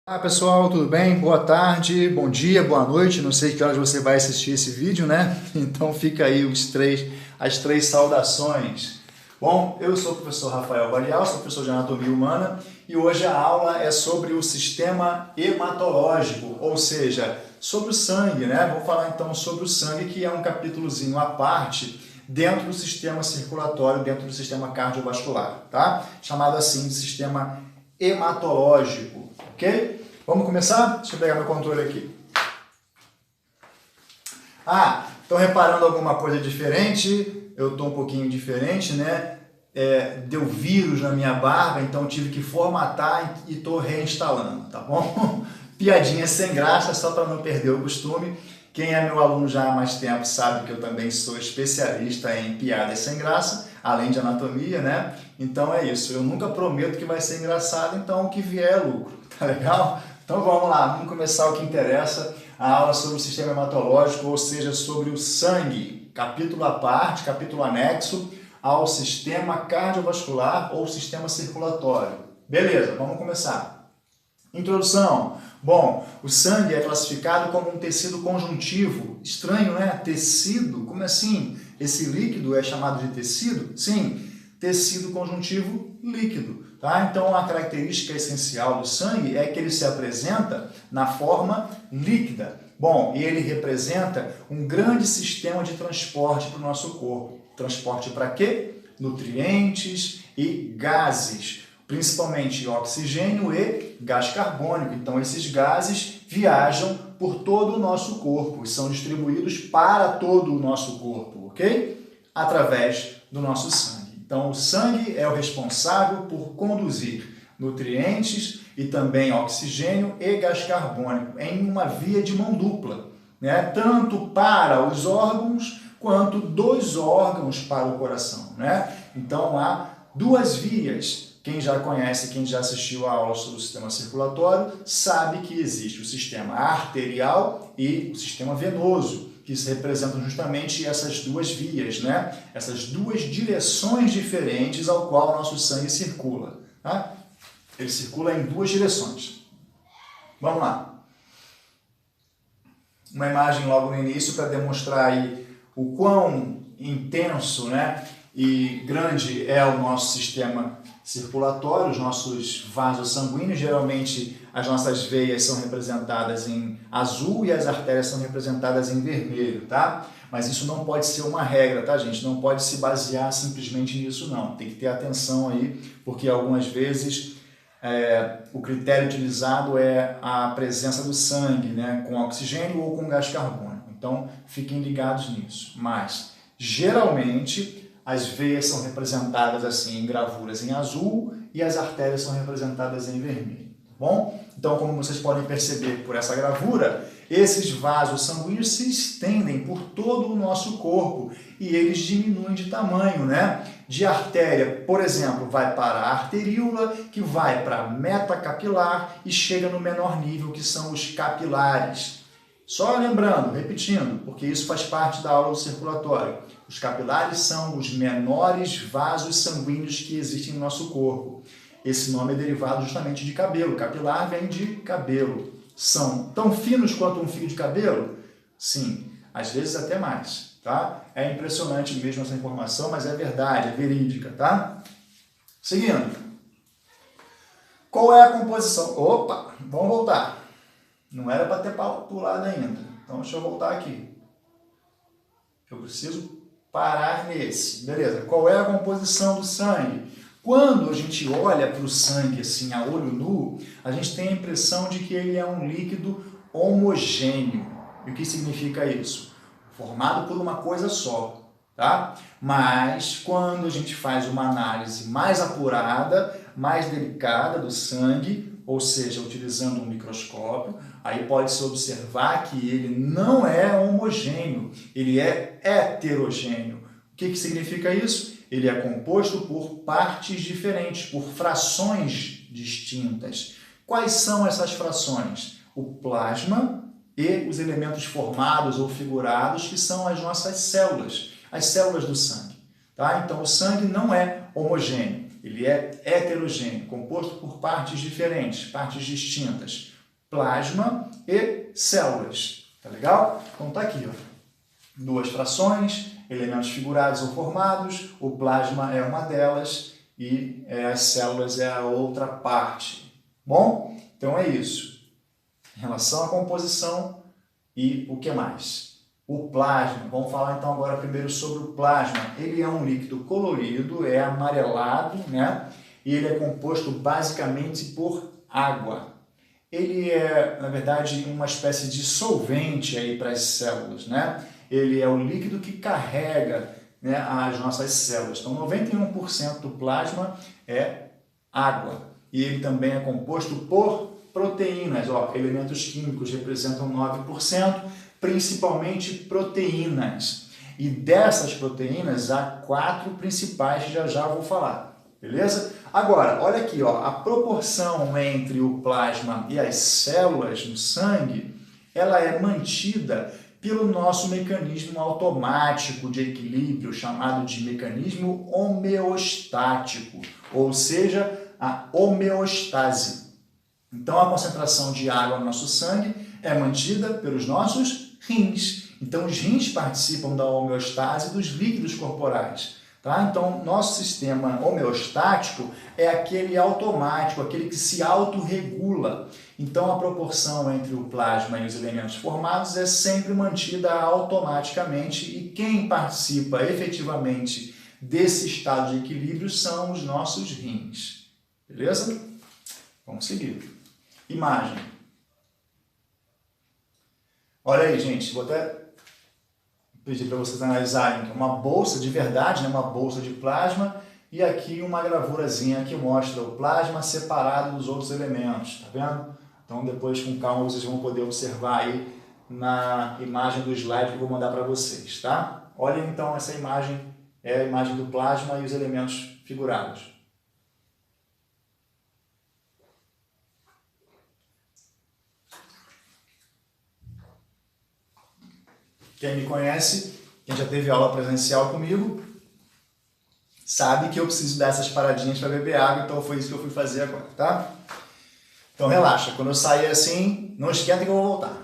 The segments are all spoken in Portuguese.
Olá pessoal, tudo bem? Boa tarde, bom dia, boa noite. Não sei que horas você vai assistir esse vídeo, né? Então fica aí as três saudações. Bom, eu sou o professor Rafael Barial, sou professor de Anatomia Humana e hoje a aula é sobre o sistema hematológico, ou seja, sobre o sangue, né? Vou falar então sobre o sangue, que é um capítulozinho à parte dentro do sistema circulatório, dentro do sistema cardiovascular, tá? Chamado assim de sistema hematológico, ok? Vamos começar? Deixa eu pegar meu controle aqui. Estão reparando alguma coisa diferente? Eu estou um pouquinho diferente, né? Deu vírus na minha barba, então tive que formatar e estou reinstalando, tá bom? Piadinha sem graça, só para não perder o costume. Quem é meu aluno já há mais tempo sabe que eu também sou especialista em piadas sem graça, além de anatomia, né? Então é isso, eu nunca prometo que vai ser engraçado, então o que vier é lucro, tá legal? Então vamos lá, vamos começar o que interessa, a aula sobre o sistema hematológico, ou seja, sobre o sangue, capítulo à parte, capítulo anexo ao sistema cardiovascular ou sistema circulatório. Beleza, vamos começar. Introdução. Bom, o sangue é classificado como um tecido conjuntivo. Estranho, né? Tecido? Como assim? Esse líquido é chamado de tecido? Sim, tecido conjuntivo líquido. Tá? Então, a característica essencial do sangue é que ele se apresenta na forma líquida. Bom, e ele representa um grande sistema de transporte para o nosso corpo. Transporte para quê? Nutrientes e gases, principalmente oxigênio e gás carbônico. Então, esses gases viajam por todo o nosso corpo e são distribuídos para todo o nosso corpo, ok? Através do nosso sangue. Então, o sangue é o responsável por conduzir nutrientes e também oxigênio e gás carbônico em uma via de mão dupla, né? Tanto para os órgãos quanto dos órgãos para o coração, né? Então, há duas vias. Quem já conhece, quem já assistiu a aula sobre o sistema circulatório, sabe que existe o sistema arterial e o sistema venoso, que representam justamente essas duas vias, né? Essas duas direções diferentes ao qual o nosso sangue circula. Tá? Ele circula em duas direções. Vamos lá. Uma imagem logo no início para demonstrar aí o quão intenso, né, e grande é o nosso sistema circulatório, os nossos vasos sanguíneos. Geralmente as nossas veias são representadas em azul e as artérias são representadas em vermelho, tá? Mas isso não pode ser uma regra, tá, gente? Não pode se basear simplesmente nisso, não. Tem que ter atenção aí, porque algumas vezes o critério utilizado é a presença do sangue, né, com oxigênio ou com gás carbônico. Então, fiquem ligados nisso. Mas, geralmente, as veias são representadas assim em gravuras em azul e as artérias são representadas em vermelho, tá bom? Então, como vocês podem perceber por essa gravura, esses vasos sanguíneos se estendem por todo o nosso corpo e eles diminuem de tamanho, né? De artéria, por exemplo, vai para a arteríola, que vai para a metacapilar e chega no menor nível, que são os capilares. Só lembrando, repetindo, porque isso faz parte da aula do circulatório. Os capilares são os menores vasos sanguíneos que existem no nosso corpo. Esse nome é derivado justamente de cabelo. Capilar vem de cabelo. São tão finos quanto um fio de cabelo? Sim, às vezes até mais, tá? É impressionante mesmo essa informação, mas é verdade, é verídica, tá? Seguindo. Qual é a composição? Opa, vamos voltar. Não era para ter pulado ainda. Então, deixa eu voltar aqui. Eu preciso parar nesse. Beleza. Qual é a composição do sangue? Quando a gente olha para o sangue assim a olho nu, a gente tem a impressão de que ele é um líquido homogêneo. E o que significa isso? Formado por uma coisa só, tá? Mas quando a gente faz uma análise mais apurada, mais delicada do sangue, ou seja, utilizando um microscópio, aí pode-se observar que ele não é homogêneo, ele é heterogêneo. O que significa isso? Ele é composto por partes diferentes, por frações distintas. Quais são essas frações? O plasma e os elementos formados ou figurados, que são as nossas células, as células do sangue. Tá? Então, o sangue não é homogêneo. ele é heterogêneo, composto por partes diferentes, partes distintas, plasma e células. Tá legal? Então tá aqui, ó. Duas frações, elementos figurados ou formados, o plasma é uma delas e as células é a outra parte. Bom? Então é isso. Em relação à composição e o que mais? O plasma. Vamos falar então agora primeiro sobre o plasma. Ele é um líquido colorido, é amarelado, né? E ele é composto basicamente por água. Ele é, na verdade, uma espécie de solvente aí para as células, né? Ele é o líquido que carrega, né, as nossas células. Então, 91% do plasma é água. E ele também é composto por proteínas. Ó, elementos químicos representam 9%, principalmente proteínas. E dessas proteínas, há 4 principais que já vou falar. Beleza? Agora, olha aqui, ó, a proporção entre o plasma e as células no sangue, ela é mantida pelo nosso mecanismo automático de equilíbrio, chamado de mecanismo homeostático, ou seja, a homeostase. Então, a concentração de água no nosso sangue é mantida pelos nossos rins. Então, os rins participam da homeostase dos líquidos corporais. Tá? Então, nosso sistema homeostático é aquele automático, aquele que se autorregula. Então, a proporção entre o plasma e os elementos formados é sempre mantida automaticamente e quem participa efetivamente desse estado de equilíbrio são os nossos rins. Beleza? Vamos seguir. Imagem. Olha aí, gente, vou até pedir para vocês analisarem uma bolsa de verdade, né, uma bolsa de plasma, e aqui uma gravurazinha que mostra o plasma separado dos outros elementos, tá vendo? Então depois com calma vocês vão poder observar aí na imagem do slide que eu vou mandar para vocês, tá? Olhem então essa imagem, é a imagem do plasma e os elementos figurados. Quem me conhece, quem já teve aula presencial comigo, sabe que eu preciso dar essas paradinhas para beber água, então foi isso que eu fui fazer agora, tá? Então relaxa, quando eu sair assim, não esquenta que eu vou voltar.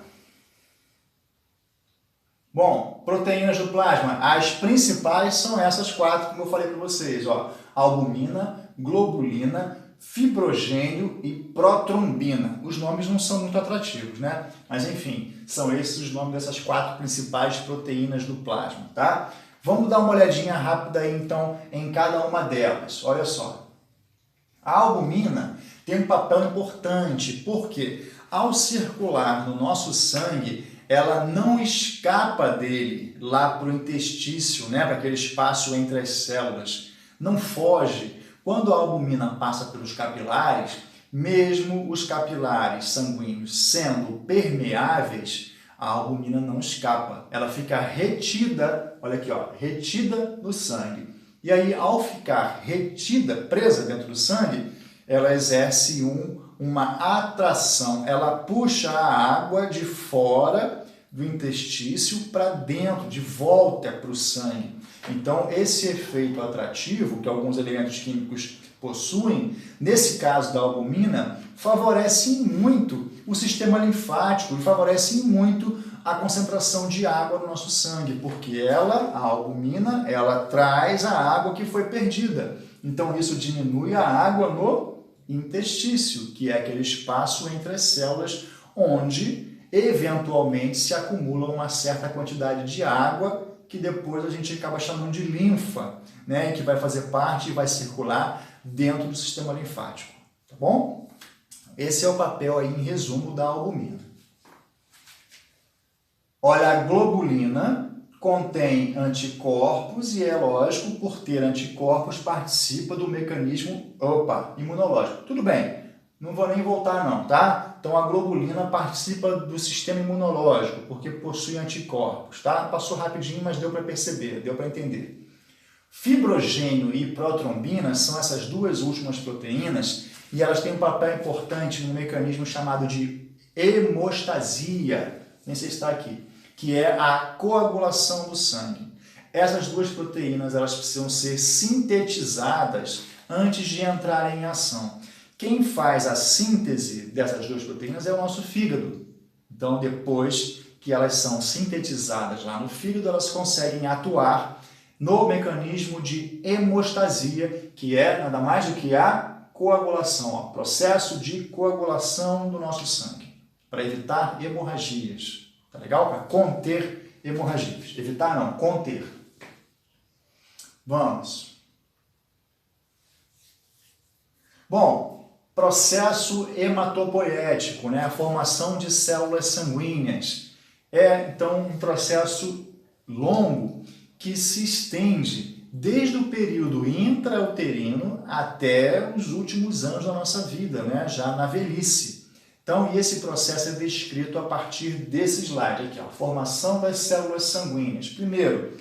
Bom, proteínas do plasma, as principais são essas 4, como eu falei para vocês, ó, albumina, globulina, fibrogênio e protrombina. Os nomes não são muito atrativos, né? Mas enfim, são esses os nomes dessas 4 principais proteínas do plasma, tá? Vamos dar uma olhadinha rápida aí, então, em cada uma delas. Olha só. A albumina tem um papel importante, porque ao circular no nosso sangue, ela não escapa dele lá para o intestício, né? Para aquele espaço entre as células. Não foge. Quando a albumina passa pelos capilares, mesmo os capilares sanguíneos sendo permeáveis, a albumina não escapa. Ela fica retida, olha aqui, ó, retida no sangue. E aí, ao ficar retida, presa dentro do sangue, ela exerce uma atração. Ela puxa a água de fora do intestício para dentro, de volta para o sangue. Então, esse efeito atrativo que alguns elementos químicos possuem, nesse caso da albumina, favorece muito o sistema linfático e favorece muito a concentração de água no nosso sangue, porque a albumina, ela traz a água que foi perdida. Então, isso diminui a água no interstício, que é aquele espaço entre as células onde, eventualmente, se acumula uma certa quantidade de água que depois a gente acaba chamando de linfa, né? Que vai fazer parte e vai circular dentro do sistema linfático, tá bom? Esse é o papel aí, em resumo, da albumina. Olha, a globulina contém anticorpos e, é lógico, por ter anticorpos, participa do mecanismo imunológico. Tudo bem, não vou nem voltar não, tá? Então, a globulina participa do sistema imunológico, porque possui anticorpos, tá? Passou rapidinho, mas deu para perceber, deu para entender. Fibrogênio e protrombina são essas duas últimas proteínas e elas têm um papel importante no mecanismo chamado de hemostasia, nem sei se está aqui, que é a coagulação do sangue. Essas duas proteínas elas precisam ser sintetizadas antes de entrarem em ação. Quem faz a síntese dessas duas proteínas é o nosso fígado. Então, depois que elas são sintetizadas lá no fígado, elas conseguem atuar no mecanismo de hemostasia, que é nada mais do que a coagulação, ó, processo de coagulação do nosso sangue, para evitar hemorragias. Tá legal? Para conter hemorragias. Evitar não, conter. Vamos. Bom, processo hematopoético, né? A formação de células sanguíneas. É, então, um processo longo que se estende desde o período intrauterino até os últimos anos da nossa vida, né? Já na velhice. Então, esse processo é descrito a partir desse slide aqui, ó, a formação das células sanguíneas. Primeiro,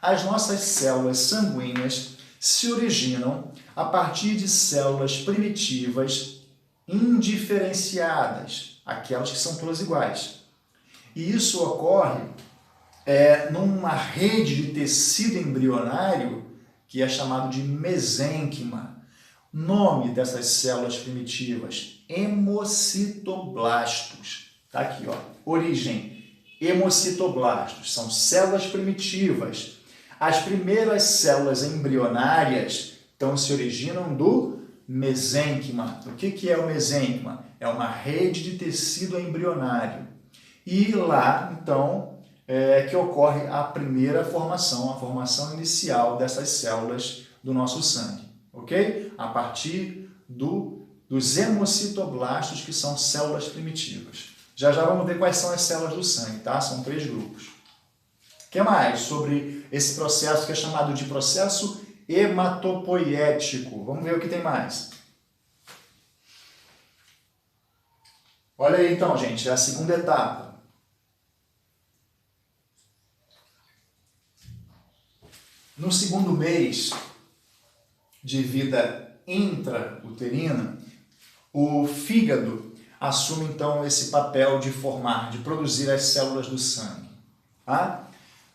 as nossas células sanguíneas se originam a partir de células primitivas indiferenciadas, aquelas que são todas iguais. E isso ocorre numa rede de tecido embrionário que é chamado de mesênquima. Nome dessas células primitivas, hemocitoblastos. Tá aqui, ó. Origem, hemocitoblastos. São células primitivas. As primeiras células embrionárias então se originam do mesênquima. O que é o mesênquima? É uma rede de tecido embrionário. E lá, então, que ocorre a primeira formação, a formação inicial dessas células do nosso sangue, ok? A partir dos hemocitoblastos, que são células primitivas. Já vamos ver quais são as células do sangue, tá? São 3 grupos. O que mais sobre esse processo que é chamado de processo hematopoético? Vamos ver o que tem mais. Olha aí então, gente, é a segunda etapa. No segundo mês de vida intrauterina, o fígado assume então esse papel de formar, de produzir as células do sangue. Tá?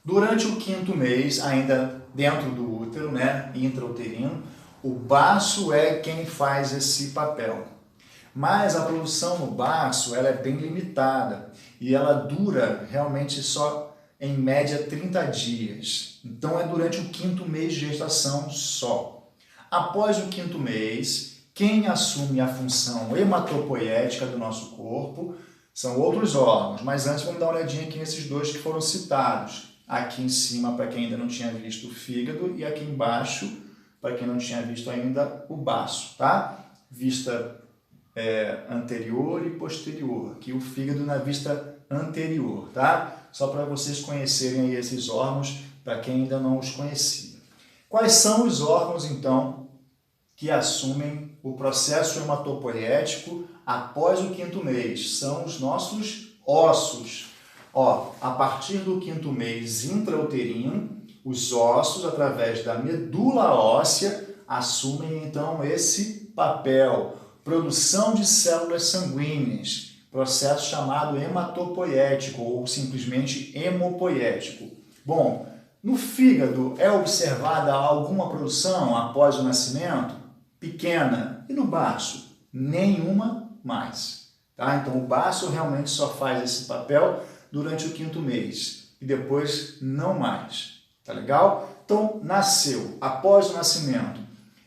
Durante o 5º mês, ainda dentro do útero, né, intrauterino, o baço é quem faz esse papel. Mas a produção no baço ela é bem limitada e ela dura realmente só em média 30 dias. Então é durante o 5º mês de gestação só. Após o 5º mês, quem assume a função hematopoética do nosso corpo são outros órgãos, mas antes vamos dar uma olhadinha aqui nesses dois que foram citados. Aqui em cima, para quem ainda não tinha visto o fígado, e aqui embaixo, para quem não tinha visto ainda o baço, tá? Vista anterior e posterior. Aqui o fígado na vista anterior, tá? Só para vocês conhecerem aí esses órgãos, para quem ainda não os conhecia. Quais são os órgãos, então, que assumem o processo hematopoético após o 5º mês? São os nossos ossos. Ó, a partir do 5º mês intrauterino, os ossos, através da medula óssea, assumem então esse papel, produção de células sanguíneas, processo chamado hematopoético ou simplesmente hemopoético. Bom, no fígado é observada alguma produção após o nascimento? Pequena. E no baço? Nenhuma mais. Tá? Então o baço realmente só faz esse papel durante o 5º mês e depois não mais. Tá legal? Então nasceu. Após o nascimento,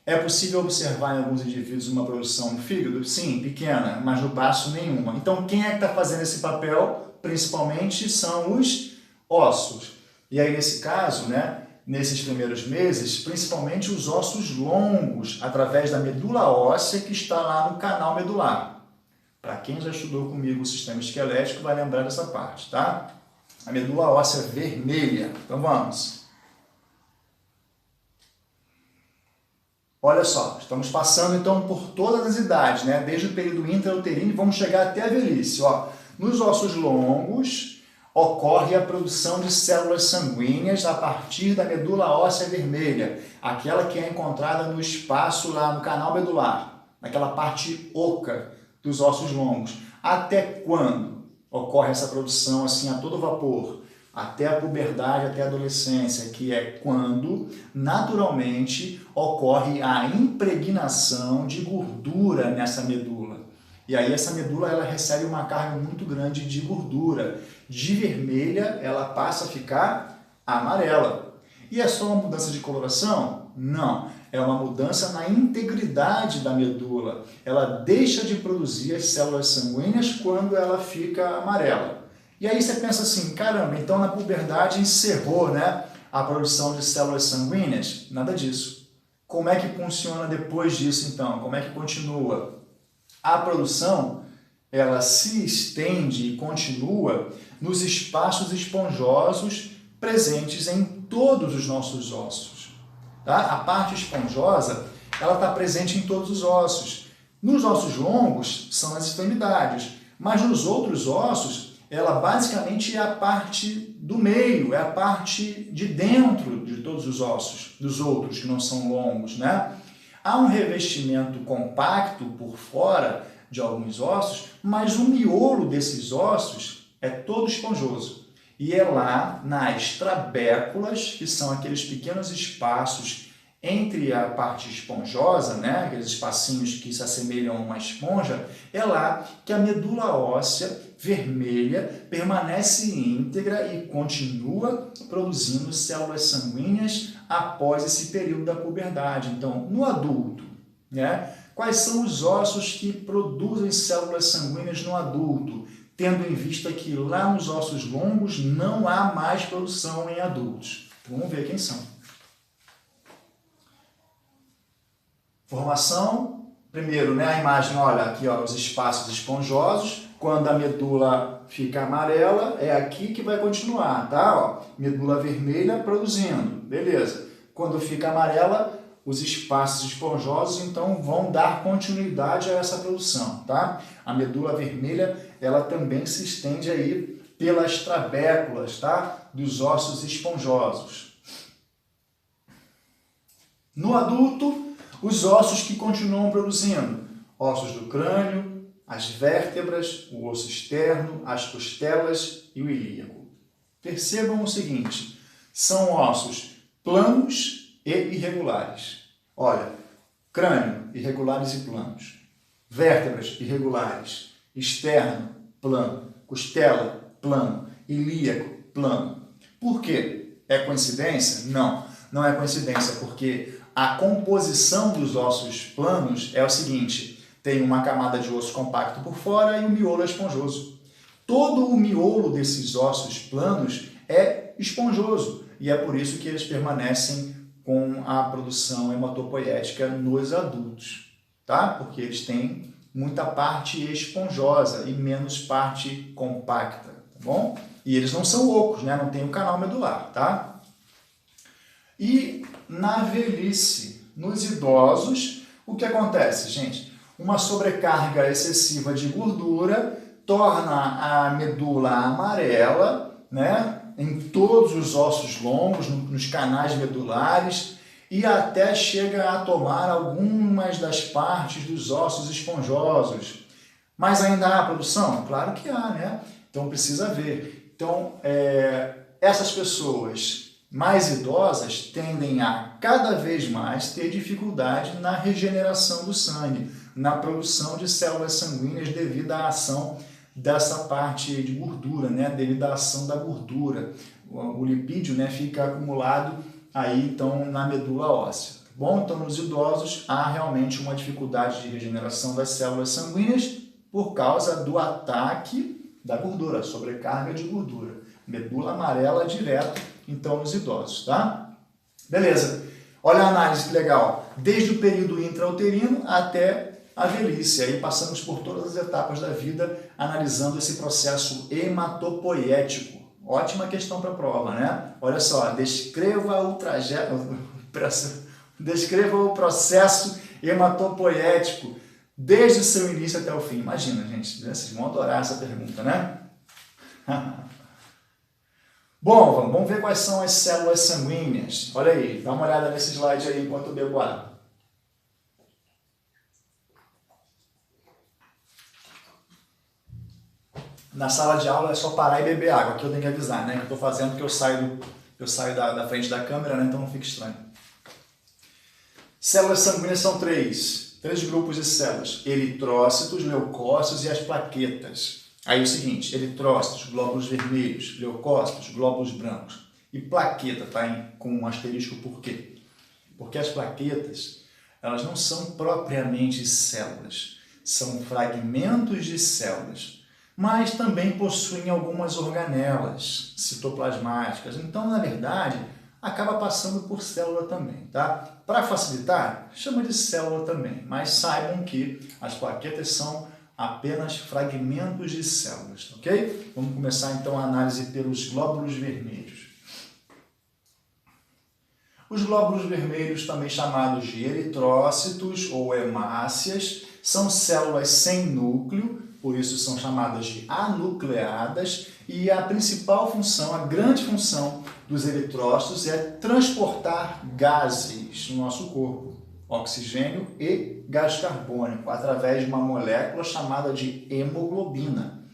é possível observar em alguns indivíduos uma produção no fígado? Sim, pequena, mas no baço nenhuma. Então quem é que está fazendo esse papel? Principalmente são os ossos. E aí nesse caso, né, nesses primeiros meses, principalmente os ossos longos, através da medula óssea que está lá no canal medular. Para quem já estudou comigo o sistema esquelético vai lembrar dessa parte, tá? A medula óssea vermelha. Então vamos. Olha só, estamos passando então por todas as idades, né? Desde o período intrauterino e vamos chegar até a velhice. Ó, nos ossos longos ocorre a produção de células sanguíneas a partir da medula óssea vermelha, aquela que é encontrada no espaço lá no canal medular, naquela parte oca dos ossos longos. Até quando ocorre essa produção assim a todo vapor? até a puberdade, até a adolescência, que é quando naturalmente ocorre a impregnação de gordura nessa medula. E aí essa medula ela recebe uma carga muito grande de gordura. De vermelha ela passa a ficar amarela. E é só uma mudança de coloração? Não. É uma mudança na integridade da medula. Ela deixa de produzir as células sanguíneas quando ela fica amarela. E aí você pensa assim, caramba, então na puberdade encerrou, né, a produção de células sanguíneas? Nada disso. Como é que funciona depois disso então? Como é que continua? A produção, ela se estende e continua nos espaços esponjosos presentes em todos os nossos ossos. Tá? A parte esponjosa, ela está presente em todos os ossos. Nos ossos longos, são as extremidades, mas nos outros ossos, ela basicamente é a parte do meio, é a parte de dentro de todos os ossos, dos outros que não são longos, né? Há um revestimento compacto por fora de alguns ossos, mas o miolo desses ossos é todo esponjoso. E é lá nas trabéculas, que são aqueles pequenos espaços entre a parte esponjosa, né, aqueles espacinhos que se assemelham a uma esponja, é lá que a medula óssea vermelha permanece íntegra e continua produzindo células sanguíneas após esse período da puberdade. Então, no adulto, né, quais são os ossos que produzem células sanguíneas no adulto, tendo em vista que lá nos ossos longos não há mais produção em adultos? Vamos ver quem são. Formação, primeiro, né, a imagem, olha aqui, ó, os espaços esponjosos. Quando a medula fica amarela, é aqui que vai continuar, tá? Ó, medula vermelha produzindo, beleza. Quando fica amarela, os espaços esponjosos, então, vão dar continuidade a essa produção, tá? A medula vermelha, ela também se estende aí pelas trabéculas, tá? Dos ossos esponjosos. No adulto, os ossos que continuam produzindo, ossos do crânio, as vértebras, o osso externo, as costelas e o ilíaco. Percebam o seguinte, são ossos planos e irregulares. Olha, crânio, irregulares e planos. Vértebras, irregulares. Externo, plano. Costela, plano. Ilíaco, plano. Por quê? É coincidência? Não, não é coincidência, porque a composição dos ossos planos é o seguinte, tem uma camada de osso compacto por fora e o miolo é esponjoso. Todo o miolo desses ossos planos é esponjoso e é por isso que eles permanecem com a produção hematopoética nos adultos, tá? Porque eles têm muita parte esponjosa e menos parte compacta, tá bom? E eles não são ocos, né? Não tem um canal medular, tá? E na velhice, nos idosos, o que acontece, gente? Uma sobrecarga excessiva de gordura torna a medula amarela, né? Em todos os ossos longos, nos canais medulares, e até chega a tomar algumas das partes dos ossos esponjosos. Mas ainda há produção? Claro que há, né? Então precisa ver. Então, essas pessoas mais idosas tendem a cada vez mais ter dificuldade na regeneração do sangue, na produção de células sanguíneas devido à ação dessa parte de gordura, né? Devido à ação da gordura. O lipídio, né, fica acumulado aí então na medula óssea. Tá bom? Então nos idosos há realmente uma dificuldade de regeneração das células sanguíneas por causa do ataque da gordura, sobrecarga de gordura. Medula amarela direto, então, nos idosos, tá? Beleza. Olha a análise que legal. Desde o período intrauterino até a velhice. Aí passamos por todas as etapas da vida analisando esse processo hematopoético. Ótima questão para a prova, né? Olha só, descreva o processo hematopoético desde o seu início até o fim. Imagina, gente, vocês vão adorar essa pergunta, né? Bom, vamos ver quais são as células sanguíneas. Olha aí, dá uma olhada nesse slide aí enquanto eu bebo água. Na sala de aula é só parar e beber água. Aqui eu tenho que avisar, né? Que eu estou fazendo porque eu saio da frente da câmera, né? Então não fica estranho. Células sanguíneas são três grupos de células: eritrócitos, leucócitos e as plaquetas. Aí é o seguinte: eritrócitos, glóbulos vermelhos; leucócitos, glóbulos brancos. E plaqueta tá com um asterisco por quê? Porque as plaquetas, elas não são propriamente células, são fragmentos de células, mas também possuem algumas organelas citoplasmáticas. Então, na verdade, acaba passando por célula também, tá? Para facilitar, chama de célula também, mas saibam que as plaquetas são apenas fragmentos de células, ok? Vamos começar então a análise pelos glóbulos vermelhos. Os glóbulos vermelhos, também chamados de eritrócitos ou hemácias, são células sem núcleo, por isso são chamadas de anucleadas, e a principal função, a grande função dos eritrócitos é transportar gases no nosso corpo, oxigênio e gás carbônico, através de uma molécula chamada de hemoglobina.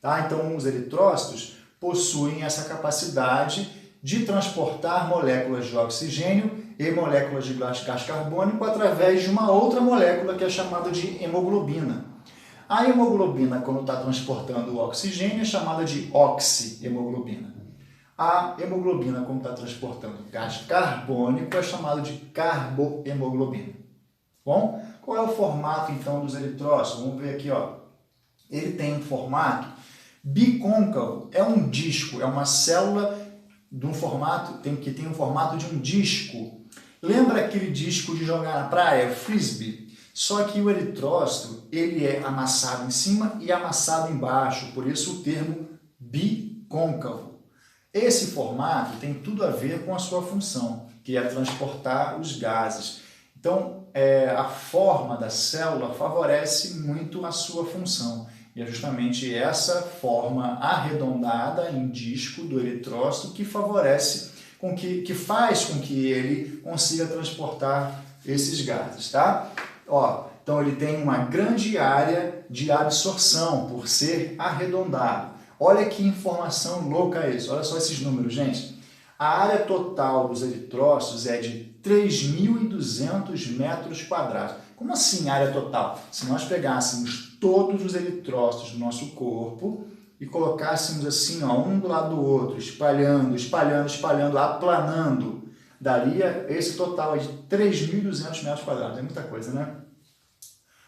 Tá? Então, os eritrócitos possuem essa capacidade de transportar moléculas de oxigênio e moléculas de gás carbônico através de uma outra molécula que é chamada de hemoglobina. A hemoglobina, quando está transportando o oxigênio, é chamada de oxihemoglobina. A hemoglobina, quando está transportando gás carbônico, é chamada de carbohemoglobina. Bom, qual é o formato, então, dos eritrócitos? Vamos ver aqui, ó. Ele tem um formato bicôncavo, é um disco, é uma célula de um formato, que tem um formato de um disco. Lembra aquele disco de jogar na praia, frisbee? Só que o eritrócito, ele é amassado em cima e amassado embaixo, por isso o termo bicôncavo. Esse formato tem tudo a ver com a sua função, que é transportar os gases. Então, a forma da célula favorece muito a sua função. E é justamente essa forma arredondada em disco do eritrócito que favorece, que faz com que ele consiga transportar esses gases, tá? Ó, então ele tem uma grande área de absorção por ser arredondado. Olha que informação louca isso, olha só esses números, gente. A área total dos eritrócitos é de 3.200 metros quadrados. Como assim área total? Se nós pegássemos todos os eritrócitos do nosso corpo e colocássemos assim, ó, um do lado do outro, espalhando, espalhando, espalhando, aplanando, daria esse total de 3.200 metros quadrados. É muita coisa, né?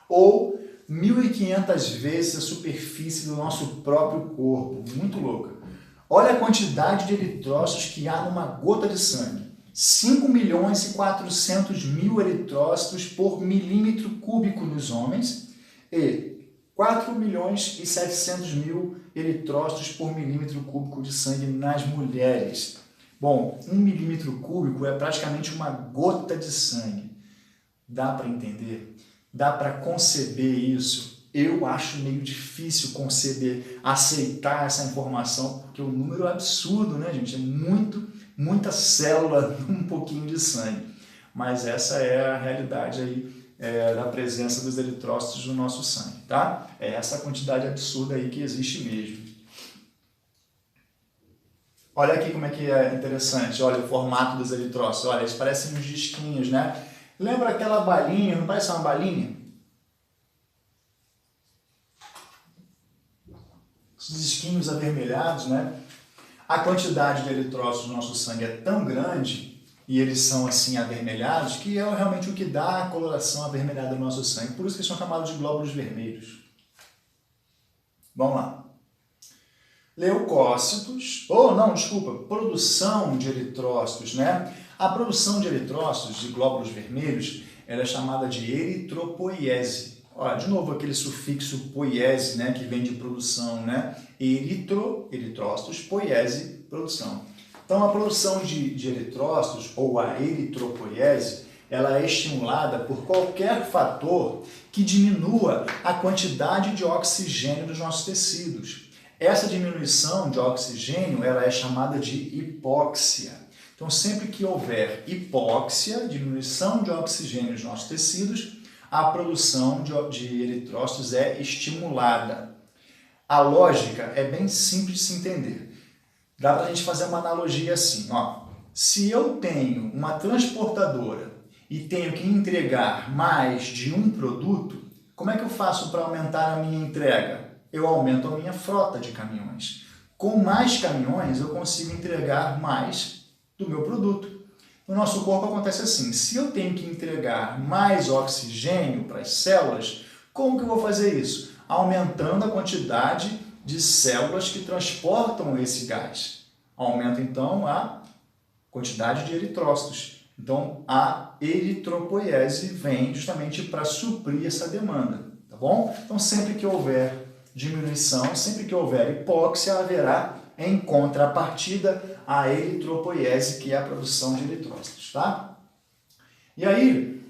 Ou 1.500 vezes a superfície do nosso próprio corpo. Muito louca. Olha a quantidade de eritrócitos que há numa gota de sangue. 5.400.000 eritrócitos por milímetro cúbico nos homens e 4.700.000 eritrócitos por milímetro cúbico de sangue nas mulheres. Bom, 1 milímetro cúbico é praticamente uma gota de sangue. Dá para entender? Dá para conceber isso? Eu acho meio difícil conceber, aceitar essa informação, porque o número é absurdo, né, gente? É muita célula num pouquinho de sangue. Mas essa é a realidade aí da presença dos eritrócitos no nosso sangue, tá? É essa quantidade absurda aí que existe mesmo. Olha aqui como é que é interessante, olha o formato dos eritrócitos, olha, eles parecem uns disquinhos, né? Lembra aquela balinha, não parece uma balinha? Os disquinhos avermelhados, né? A quantidade de eritrócitos no nosso sangue é tão grande, e eles são assim avermelhados, que é realmente o que dá a coloração avermelhada no nosso sangue. Por isso que eles são chamados de glóbulos vermelhos. Vamos lá. Leucócitos, produção de eritrócitos, né? A produção de eritrócitos, de glóbulos vermelhos, ela é chamada de eritropoiese. Olha, de novo aquele sufixo poiese, né, que vem de produção, né? Eritrócitos, poiese, produção. Então a produção de eritrócitos, ou a eritropoiese, ela é estimulada por qualquer fator que diminua a quantidade de oxigênio dos nossos tecidos. Essa diminuição de oxigênio ela é chamada de hipóxia. Então, sempre que houver hipóxia, diminuição de oxigênio nos nossos tecidos, a produção de eritrócitos é estimulada. A lógica é bem simples de se entender. Dá para a gente fazer uma analogia assim, ó. Se eu tenho uma transportadora e tenho que entregar mais de um produto, como é que eu faço para aumentar a minha entrega? Eu aumento a minha frota de caminhões. Com mais caminhões, eu consigo entregar mais do meu produto. No nosso corpo acontece assim, se eu tenho que entregar mais oxigênio para as células, como que eu vou fazer isso? Aumentando a quantidade de células que transportam esse gás. Aumenta então a quantidade de eritrócitos. Então a eritropoiese vem justamente para suprir essa demanda, tá bom? Então sempre que houver diminuição, sempre que houver hipóxia, haverá em contrapartida a eritropoiese, que é a produção de eritrócitos, tá? E aí,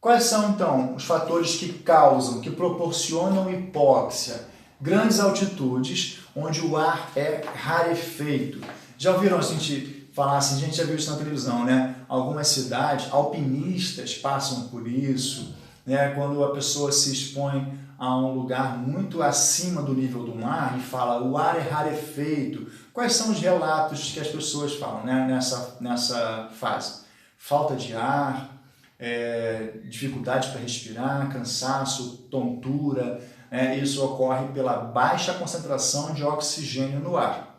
quais são então os fatores que causam, que proporcionam hipóxia? Grandes altitudes, onde o ar é rarefeito. Já ouviram a gente falar assim, a gente já viu isso na televisão, né? Algumas cidades, alpinistas passam por isso, né? Quando a pessoa se expõe a um lugar muito acima do nível do mar e fala o ar é rarefeito. Quais são os relatos que as pessoas falam, né? nessa fase? Falta de ar, dificuldade para respirar, cansaço, tontura. Isso ocorre pela baixa concentração de oxigênio no ar.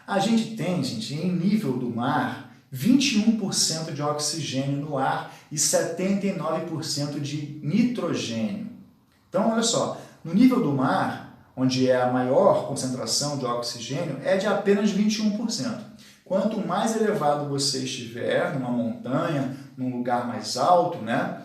A gente tem, em nível do mar, 21% de oxigênio no ar e 79% de nitrogênio. Então, olha só, no nível do mar, onde é a maior concentração de oxigênio, é de apenas 21%. Quanto mais elevado você estiver, numa montanha, num lugar mais alto, né,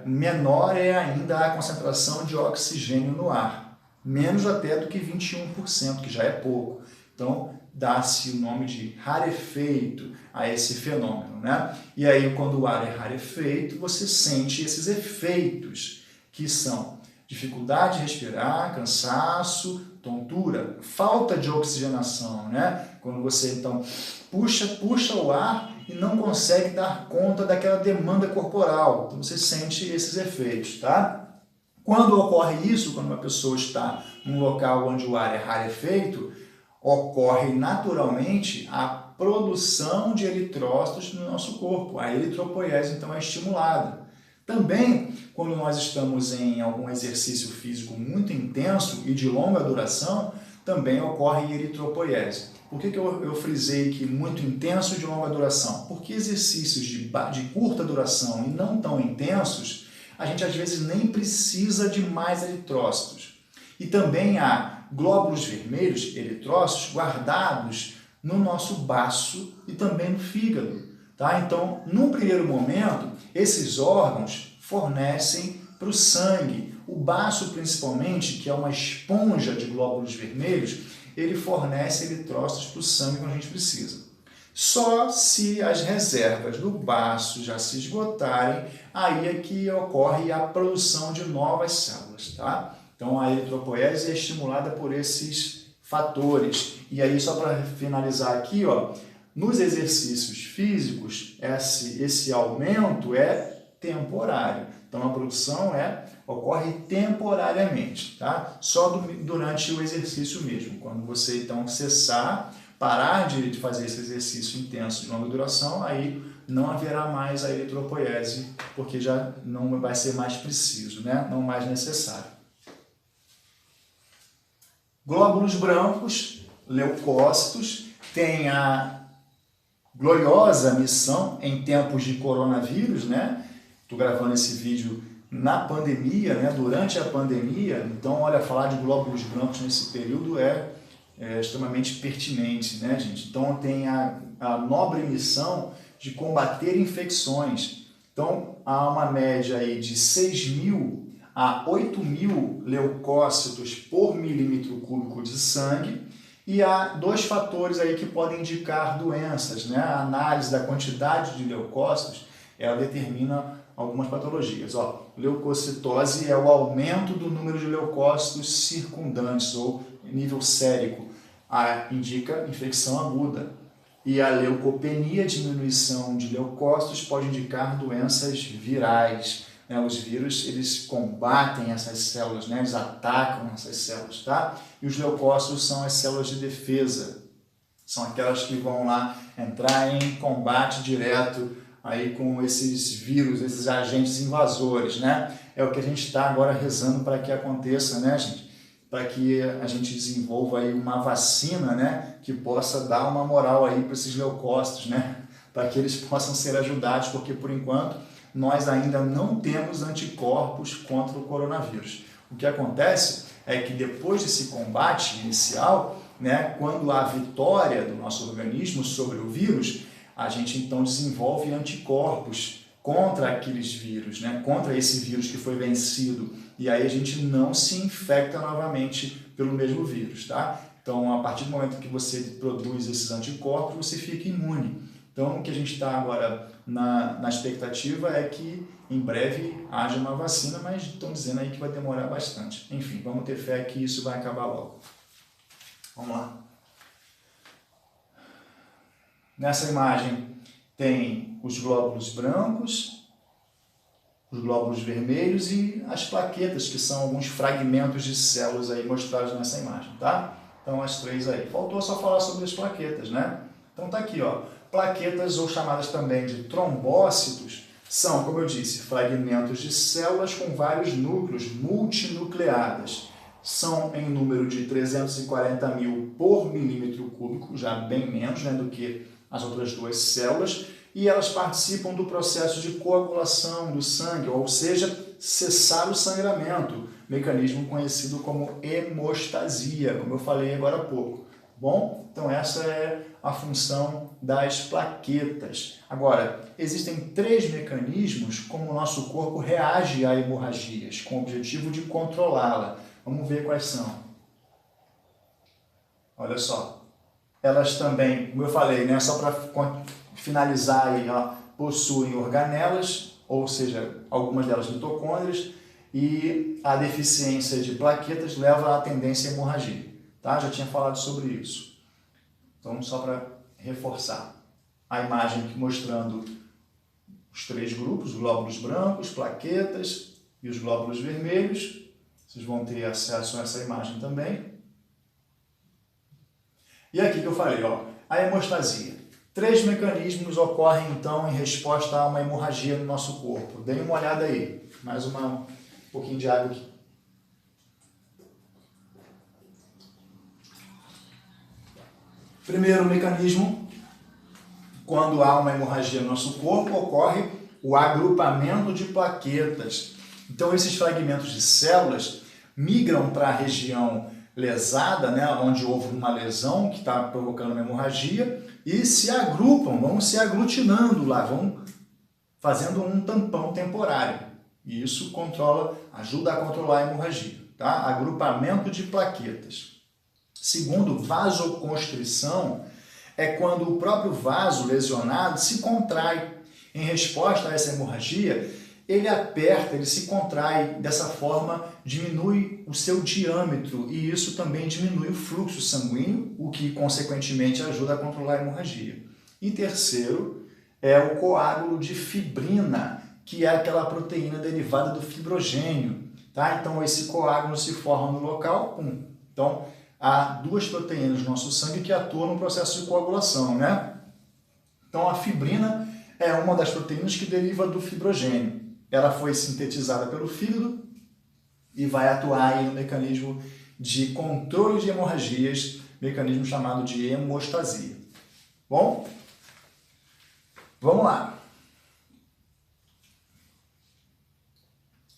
menor é ainda a concentração de oxigênio no ar. Menos até do que 21%, que já é pouco. Então, dá-se o nome de rarefeito a esse fenômeno, né? E aí, quando o ar é rarefeito, você sente esses efeitos, que são dificuldade de respirar, cansaço, tontura, falta de oxigenação, né? Quando você, então, puxa o ar e não consegue dar conta daquela demanda corporal. Então, você sente esses efeitos, tá? Quando ocorre isso, quando uma pessoa está num local onde o ar é rarefeito, ocorre naturalmente a produção de eritrócitos no nosso corpo. A eritropoiese, então, é estimulada. Também, quando nós estamos em algum exercício físico muito intenso e de longa duração, também ocorre eritropoiese. Por que eu frisei que muito intenso e de longa duração? Porque exercícios de curta duração e não tão intensos, a gente às vezes nem precisa de mais eritrócitos. E também há glóbulos vermelhos, eritrócitos, guardados no nosso baço e também no fígado. Tá? Então, num primeiro momento, esses órgãos fornecem para o sangue. O baço, principalmente, que é uma esponja de glóbulos vermelhos, ele fornece eritrócitos para o sangue quando a gente precisa. Só se as reservas do baço já se esgotarem, aí é que ocorre a produção de novas células. Tá? Então, a eritropoiese é estimulada por esses fatores. E aí, só para finalizar aqui, ó, nos exercícios físicos, esse aumento é temporário. Então, a produção ocorre temporariamente, tá? Só durante o exercício mesmo. Quando você, então, cessar, parar de fazer esse exercício intenso de longa duração, aí não haverá mais a eritropoiese, porque já não vai ser mais preciso, né? Não mais necessário. Glóbulos brancos, leucócitos, têm a gloriosa missão em tempos de coronavírus, né? Estou gravando esse vídeo na pandemia, né? Durante a pandemia, então, olha, falar de glóbulos brancos nesse período é extremamente pertinente, né, gente? Então, tem a nobre missão de combater infecções. Então, há uma média aí de 6.000 a 8.000 leucócitos por milímetro cúbico de sangue, e há dois fatores aí que podem indicar doenças, né? A análise da quantidade de leucócitos, ela determina algumas patologias. Ó, leucocitose é o aumento do número de leucócitos circundantes, ou nível sérico. Indica infecção aguda. E a leucopenia, diminuição de leucócitos, pode indicar doenças virais. né? Os vírus, eles combatem essas células, né? Eles atacam essas células, tá? E os leucócitos são as células de defesa. São aquelas que vão lá entrar em combate direto aí com esses vírus, esses agentes invasores, né? É o que a gente está agora rezando para que aconteça, né, gente? Para que a gente desenvolva aí uma vacina, né, que possa dar uma moral aí para esses leucócitos, né, para que eles possam ser ajudados, porque por enquanto nós ainda não temos anticorpos contra o coronavírus. O que acontece é que depois desse combate inicial, né, quando há vitória do nosso organismo sobre o vírus, a gente então desenvolve anticorpos contra aqueles vírus, né, contra esse vírus que foi vencido. E aí a gente não se infecta novamente pelo mesmo vírus, tá? Então, a partir do momento que você produz esses anticorpos, você fica imune. Então, o que a gente está agora na expectativa é que em breve haja uma vacina, mas estão dizendo aí que vai demorar bastante. Enfim, vamos ter fé que isso vai acabar logo. Vamos lá. Nessa imagem tem os glóbulos brancos, os glóbulos vermelhos e as plaquetas, que são alguns fragmentos de células aí mostrados nessa imagem, tá? Então, as três aí. Faltou só falar sobre as plaquetas, né? Então, tá aqui, ó. Plaquetas, ou chamadas também de trombócitos, são, como eu disse, fragmentos de células com vários núcleos multinucleadas. São em número de 340 mil por milímetro cúbico, já bem menos, né, do que as outras duas células, e elas participam do processo de coagulação do sangue, ou seja, cessar o sangramento, mecanismo conhecido como hemostasia, como eu falei agora há pouco. Bom, então essa é a função das plaquetas. Agora, existem três mecanismos como o nosso corpo reage a hemorragias, com o objetivo de controlá-la. Vamos ver quais são. Olha só. Elas também, como eu falei, né, só para finalizar aí, ó, possuem organelas, ou seja, algumas delas mitocôndrias, e a deficiência de plaquetas leva à tendência à hemorragia. Tá? Já tinha falado sobre isso. Então, só para reforçar, a imagem aqui mostrando os três grupos, os glóbulos brancos, plaquetas e os glóbulos vermelhos. Vocês vão ter acesso a essa imagem também. E aqui que eu falei, ó, a hemostasia. Três mecanismos ocorrem, então, em resposta a uma hemorragia no nosso corpo. Deem uma olhada aí. Mais um pouquinho de água aqui. Primeiro mecanismo, quando há uma hemorragia no nosso corpo, ocorre o agrupamento de plaquetas. Então, esses fragmentos de células migram para a região lesada, né, onde houve uma lesão que está provocando uma hemorragia, e se agrupam, vão se aglutinando lá, vão fazendo um tampão temporário. E isso ajuda a controlar a hemorragia. Tá? Agrupamento de plaquetas. Segundo, vasoconstrição é quando o próprio vaso lesionado se contrai. Em resposta a essa hemorragia, ele aperta, ele se contrai, dessa forma diminui o seu diâmetro e isso também diminui o fluxo sanguíneo, o que consequentemente ajuda a controlar a hemorragia. E terceiro, é o coágulo de fibrina, que é aquela proteína derivada do fibrogênio. Tá? Então esse coágulo se forma no local. Então há duas proteínas no nosso sangue que atuam no processo de coagulação, né? Então a fibrina é uma das proteínas que deriva do fibrogênio. Ela foi sintetizada pelo fígado e vai atuar aí no mecanismo de controle de hemorragias, mecanismo chamado de hemostasia. Bom, vamos lá.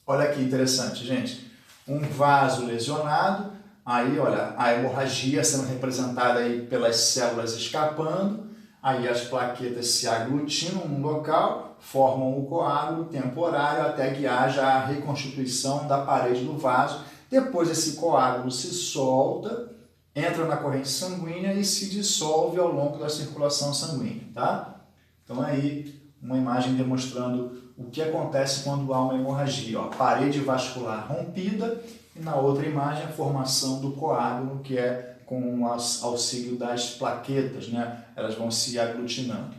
Olha que interessante, gente. Um vaso lesionado, aí olha, a hemorragia sendo representada aí pelas células escapando, aí as plaquetas se aglutinam no local, formam o coágulo temporário até que haja a reconstituição da parede do vaso. Depois esse coágulo se solta, entra na corrente sanguínea e se dissolve ao longo da circulação sanguínea, tá? Então aí uma imagem demonstrando o que acontece quando há uma hemorragia. Ó, parede vascular rompida e na outra imagem a formação do coágulo, que é com o auxílio das plaquetas, né? Elas vão se aglutinando.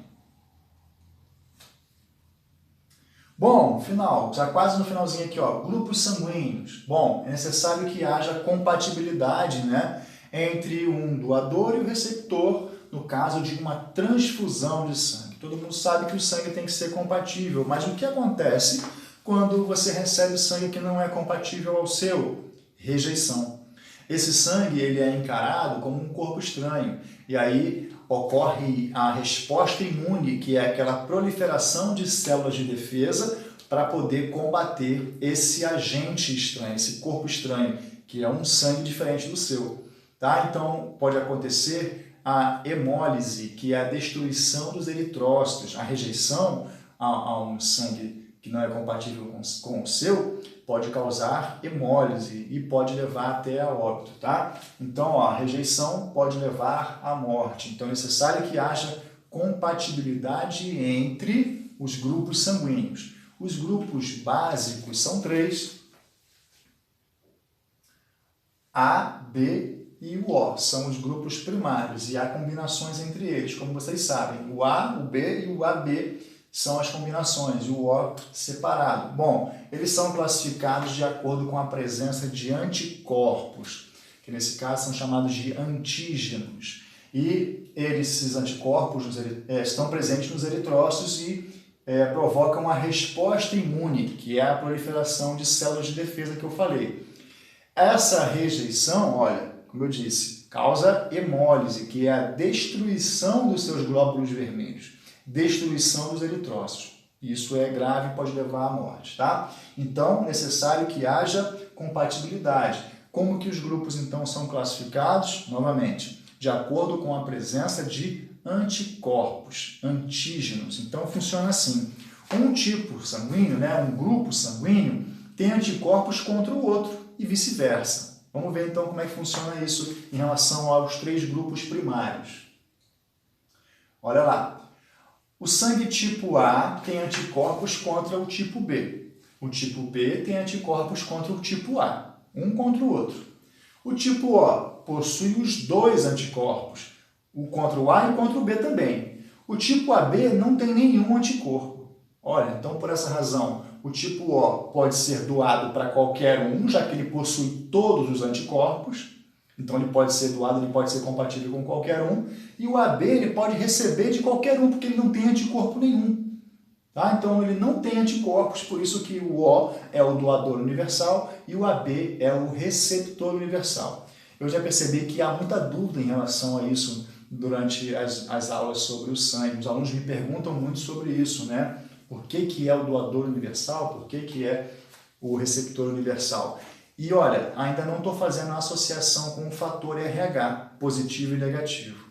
Bom, final, já quase no finalzinho aqui, ó, grupos sanguíneos. Bom, é necessário que haja compatibilidade, né, entre um doador e o receptor, no caso de uma transfusão de sangue. Todo mundo sabe que o sangue tem que ser compatível, mas o que acontece quando você recebe sangue que não é compatível ao seu? Rejeição. Esse sangue ele é encarado como um corpo estranho, e aí ocorre a resposta imune, que é aquela proliferação de células de defesa para poder combater esse agente estranho, esse corpo estranho, que é um sangue diferente do seu. Tá? Então, pode acontecer a hemólise, que é a destruição dos eritrócitos, a rejeição a um sangue que não é compatível com o seu, pode causar hemólise e pode levar até a óbito, tá? Então, ó, a rejeição pode levar à morte. Então, é necessário que haja compatibilidade entre os grupos sanguíneos. Os grupos básicos são 3, A, B e o O. São os grupos primários e há combinações entre eles, como vocês sabem. O A, o B e o AB são as combinações, e o O separado. Bom, eles são classificados de acordo com a presença de anticorpos, que nesse caso são chamados de antígenos. E esses anticorpos estão presentes nos eritrócitos e provocam a resposta imune, que é a proliferação de células de defesa que eu falei. Essa rejeição, olha, como eu disse, causa hemólise, que é a destruição dos seus glóbulos vermelhos. Destruição dos eritrócitos. Isso é grave e pode levar à morte, tá? Então, é necessário que haja compatibilidade. Como que os grupos, então, são classificados? Novamente, de acordo com a presença de anticorpos, antígenos. Então, funciona assim. Um tipo sanguíneo, né, um grupo sanguíneo, tem anticorpos contra o outro e vice-versa. Vamos ver, então, como é que funciona isso em relação aos 3 grupos primários. Olha lá. O sangue tipo A tem anticorpos contra o tipo B. O tipo B tem anticorpos contra o tipo A, um contra o outro. O tipo O possui os 2 anticorpos, o contra o A e contra o B também. O tipo AB não tem nenhum anticorpo. Olha, então por essa razão, o tipo O pode ser doado para qualquer um, já que ele possui todos os anticorpos. Então ele pode ser doado, ele pode ser compatível com qualquer um. E o AB ele pode receber de qualquer um, porque ele não tem anticorpo nenhum. Tá? Então ele não tem anticorpos, por isso que o O é o doador universal e o AB é o receptor universal. Eu já percebi que há muita dúvida em relação a isso durante as aulas sobre o sangue. Os alunos me perguntam muito sobre isso, né? Por que é o doador universal? Por que é o receptor universal? E olha, ainda não estou fazendo a associação com o fator RH, positivo e negativo.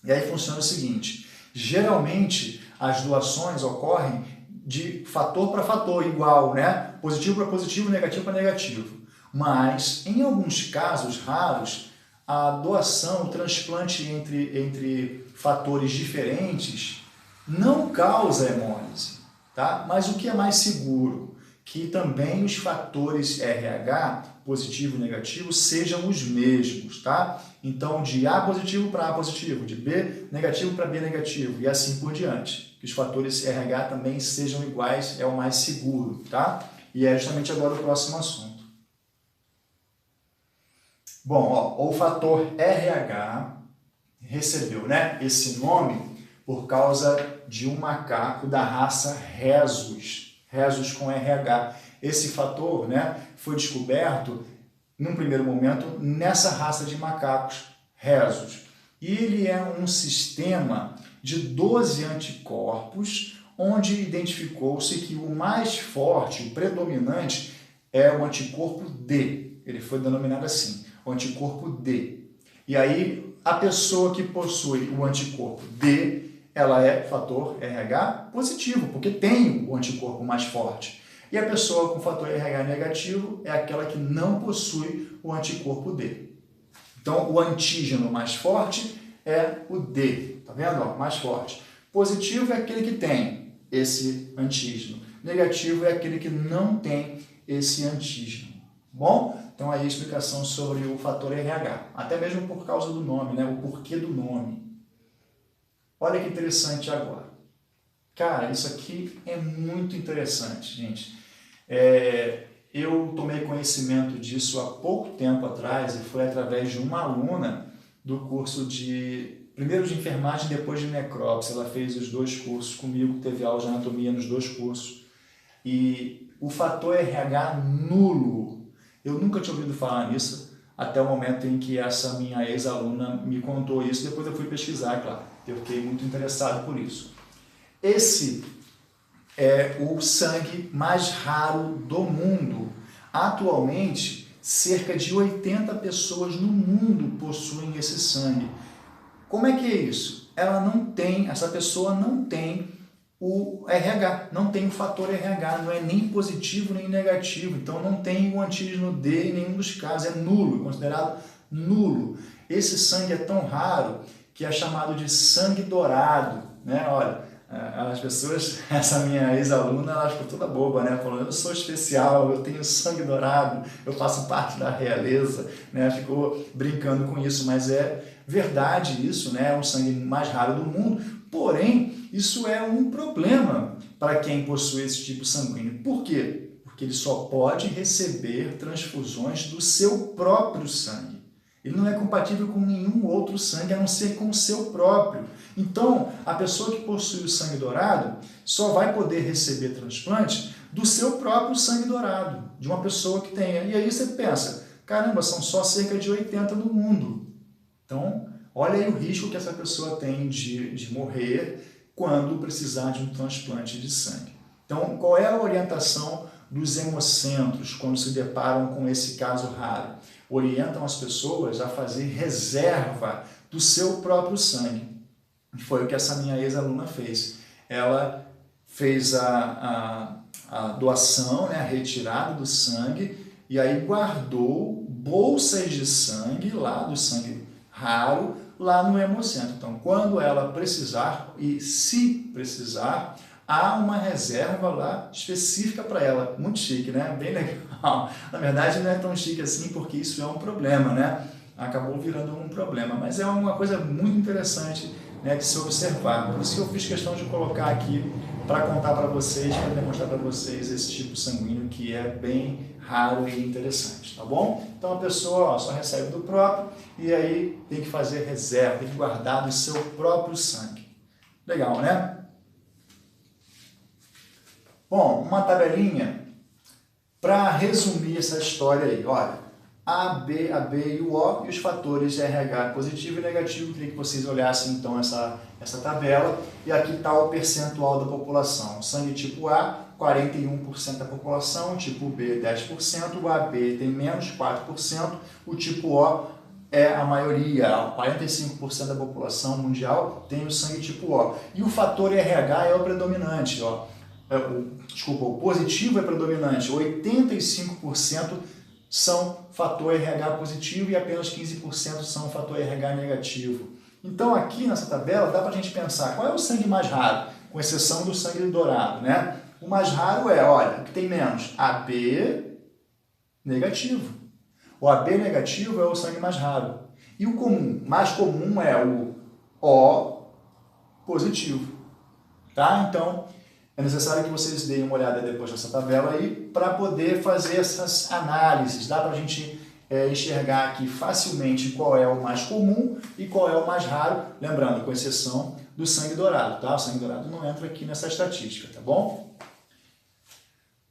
E aí funciona o seguinte, geralmente as doações ocorrem de fator para fator, igual, né? Positivo para positivo, negativo para negativo. Mas, em alguns casos raros, a doação, o transplante entre fatores diferentes não causa hemólise, tá? Mas o que é mais seguro? Que também os fatores RH, positivo e negativo, sejam os mesmos, tá? Então, de A positivo para A positivo, de B negativo para B negativo, e assim por diante. Que os fatores RH também sejam iguais, é o mais seguro, tá? E é justamente agora o próximo assunto. Bom, ó, o fator RH recebeu, né, esse nome por causa de um macaco da raça Rhesus. Rhesus com RH. Esse fator, né, foi descoberto, num primeiro momento, nessa raça de macacos, Rhesus. E ele é um sistema de 12 anticorpos, onde identificou-se que o mais forte, o predominante, é o anticorpo D. Ele foi denominado assim, o anticorpo D. E aí, a pessoa que possui o anticorpo D, ela é fator RH positivo, porque tem o anticorpo mais forte. E a pessoa com fator RH negativo é aquela que não possui o anticorpo D. Então, o antígeno mais forte é o D, tá vendo? Ó, mais forte. Positivo é aquele que tem esse antígeno. Negativo é aquele que não tem esse antígeno. Bom? Então, aí a explicação sobre o fator RH. Até mesmo por causa do nome, né? O porquê do nome. Olha que interessante agora. Cara, isso aqui é muito interessante, gente. Eu tomei conhecimento disso há pouco tempo atrás e foi através de uma aluna do curso primeiro de enfermagem e depois de necrópsia. Ela fez os 2 cursos comigo, teve aula de anatomia nos 2 cursos. E o fator RH nulo, eu nunca tinha ouvido falar nisso até o momento em que essa minha ex-aluna me contou isso. Depois eu fui pesquisar, claro, eu fiquei muito interessado por isso. Esse é o sangue mais raro do mundo. Atualmente, cerca de 80 pessoas no mundo possuem esse sangue. Como é que é isso? Essa pessoa não tem o RH, não tem o fator RH, não é nem positivo nem negativo, então não tem o antígeno D em nenhum dos casos, é nulo, é considerado nulo. Esse sangue é tão raro que é chamado de sangue dourado, né? Olha, as pessoas, essa minha ex-aluna, ela ficou toda boba, né? Falando, eu sou especial, eu tenho sangue dourado, eu faço parte da realeza, né? Ficou brincando com isso, mas é verdade isso, né? É um sangue mais raro do mundo, porém, isso é um problema para quem possui esse tipo sanguíneo. Por quê? Porque ele só pode receber transfusões do seu próprio sangue. Ele não é compatível com nenhum outro sangue, a não ser com o seu próprio. Então, a pessoa que possui o sangue dourado só vai poder receber transplante do seu próprio sangue dourado, de uma pessoa que tenha. E aí você pensa, caramba, são só cerca de 80 no mundo. Então, olha aí o risco que essa pessoa tem de morrer quando precisar de um transplante de sangue. Então, qual é a orientação dos hemocentros quando se deparam com esse caso raro? Orientam as pessoas a fazer reserva do seu próprio sangue. Foi o que essa minha ex-aluna fez. Ela fez a doação, né, a retirada do sangue, e aí guardou bolsas de sangue, lá do sangue raro, lá no hemocentro. Então, quando ela precisar, e se precisar, há uma reserva lá específica para ela. Muito chique, né? Bem legal. Na verdade, não é tão chique assim, porque isso é um problema, né? Acabou virando um problema, mas é uma coisa muito interessante, né, de se observar. Por isso que eu fiz questão de colocar aqui para contar para vocês, para demonstrar para vocês esse tipo sanguíneo que é bem raro e interessante, tá bom? Então a pessoa só recebe do próprio e aí tem que fazer reserva, tem que guardar do seu próprio sangue. Legal, né? Bom, uma tabelinha para resumir essa história aí. Olha, A, B e o O e os fatores RH positivo e negativo. Eu queria que vocês olhassem então essa tabela. E aqui está o percentual da população. Sangue tipo A, 41% da população, tipo B, 10%, o AB tem menos 4%, o tipo O é a maioria, 45% da população mundial tem o sangue tipo O. E o fator RH é o predominante, ó. O positivo é predominante, 85% são fator RH positivo e apenas 15% são fator RH negativo. Então aqui nessa tabela dá para a gente pensar qual é o sangue mais raro, com exceção do sangue dourado, né? O mais raro é, olha, o que tem menos, AB negativo. O AB negativo é o sangue mais raro. E o comum, mais comum é o O positivo. Tá? Então, é necessário que vocês deem uma olhada depois nessa tabela aí para poder fazer essas análises. Dá para a gente enxergar aqui facilmente qual é o mais comum e qual é o mais raro, lembrando, com exceção do sangue dourado, tá? O sangue dourado não entra aqui nessa estatística, tá bom?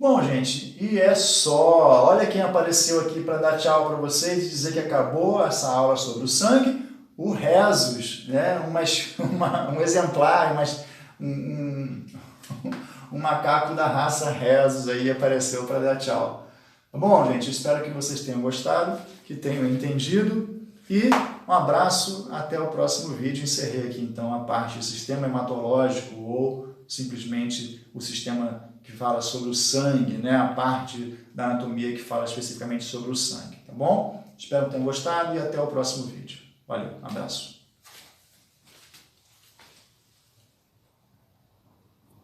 Bom, gente, e é só. Olha quem apareceu aqui para dar tchau para vocês e dizer que acabou essa aula sobre o sangue. O Rhesus, né? Um exemplar, um macaco da raça Rhesus aí apareceu para dar tchau. Tá bom, gente? Espero que vocês tenham gostado, que tenham entendido e um abraço, até o próximo vídeo. Encerrei aqui então a parte do sistema hematológico ou simplesmente o sistema que fala sobre o sangue, né? A parte da anatomia que fala especificamente sobre o sangue, tá bom? Espero que tenham gostado e até o próximo vídeo. Valeu, um abraço.